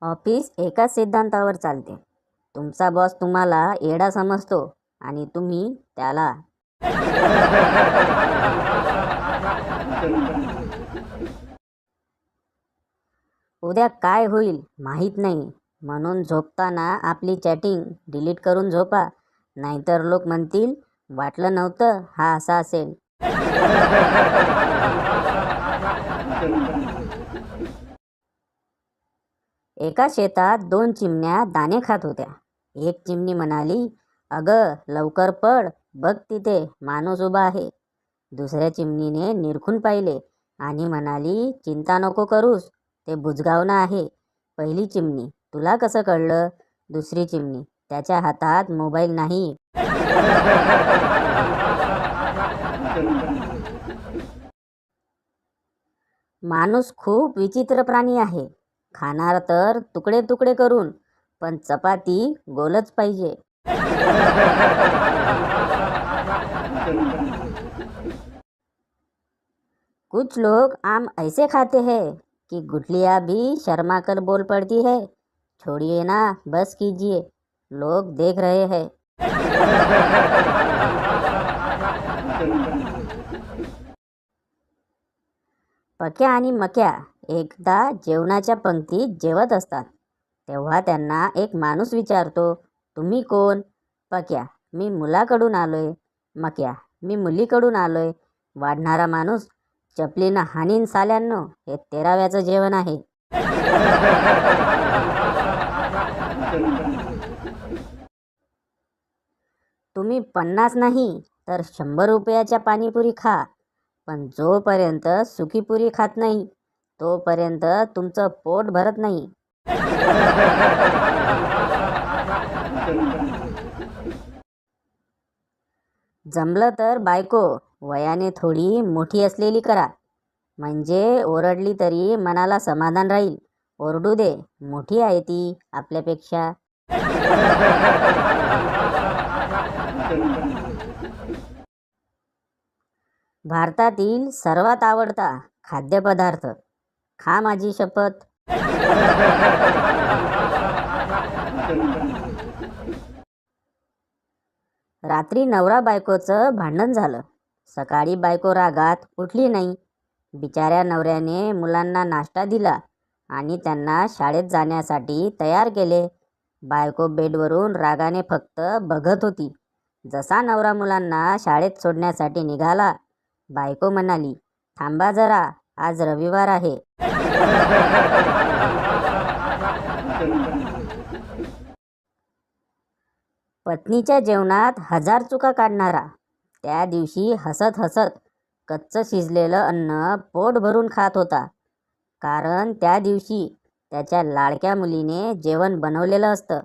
Office एकाच सिद्धांतावर चालते. तुमचा बॉस तुम्हाला येडा समजतो आणि तुम्ही त्याला. उद्या काय होईल माहीत नाही, म्हणून झोपताना आपली चॅटिंग डिलीट करून झोपा. नाहीतर लोक म्हणतील वाटलं नव्हतं हा असा असेल. एका शेतात दोन चिमण्या दाणे खात होत्या. एक चिमणी म्हणाली, अगं लवकर पड, बघ तिथे माणूस उभा आहे. दुसऱ्या चिमणीने निरखून पाहिले आणि म्हणाली, चिंता नको करूस, ते बुजगावणं आहे. पहिली चिमणी, तुला कसं कळलं? दुसरी चिमणी, त्याच्या हातात मोबाईल नाही. माणूस खूप विचित्र प्राणी आहे. खाणार तर तुकडे तुकडे करून, पण चपाती गोलच पाहिजे. कुछ लोग आम ऐसे खाते हैं कि गुठलियाँ भी शर्मा कर बोल पड़ती है, छोड़िए ना, बस कीजिए, लोग देख रहे हैं. पक्या आणि मक्या एकदा जेवणाच्या पंक्तीत जेवत असतात. तेव्हा त्यांना एक माणूस विचारतो, तुम्ही कोण? पक्या, मी मुलाकडून आलोय. मक्या, मी मुलीकडून आलोय. वाढणारा माणूस, चपलीनं हाणीन साल्यांनो, हे 13व्याचं जेवण आहे. तुम्ही 50 नाही तर 100 रुपयाच्या पाणीपुरी खा, पण जोपर्यंत सुकीपुरी खात नाही तोपर्यंत तुमचं पोट भरत नाही. जमलं तर बायको वयाने थोडी मोठी असलेली करा, म्हणजे ओरडली तरी मनाला समाधान राहील. ओरडू दे, मोठी आहे ती आपल्यापेक्षा. भारतातील सर्वात आवडता खाद्यपदार्थ, खा माझी शपथ. रात्री नवरा बायकोचं भांडण झालं. सकाळी बायको रागात उठली नाही. बिचाऱ्या नवऱ्याने मुलांना नाश्ता दिला आणि त्यांना शाळेत जाण्यासाठी तयार केले. बायको बेडवरून रागाने फक्त बघत होती. जसा नवरा मुलांना शाळेत सोडण्यासाठी निघाला, बायको म्हणाली, थांबा जरा, आज रविवार आहे. पत्नीच्या जेवणात 1000 चुका काढणारा त्या दिवशी हसत हसत कच्चं शिजलेलं अन्न पोट भरून खात होता. कारण त्या दिवशी त्याच्या लाडक्या मुलीने जेवण बनवलेलं असतं.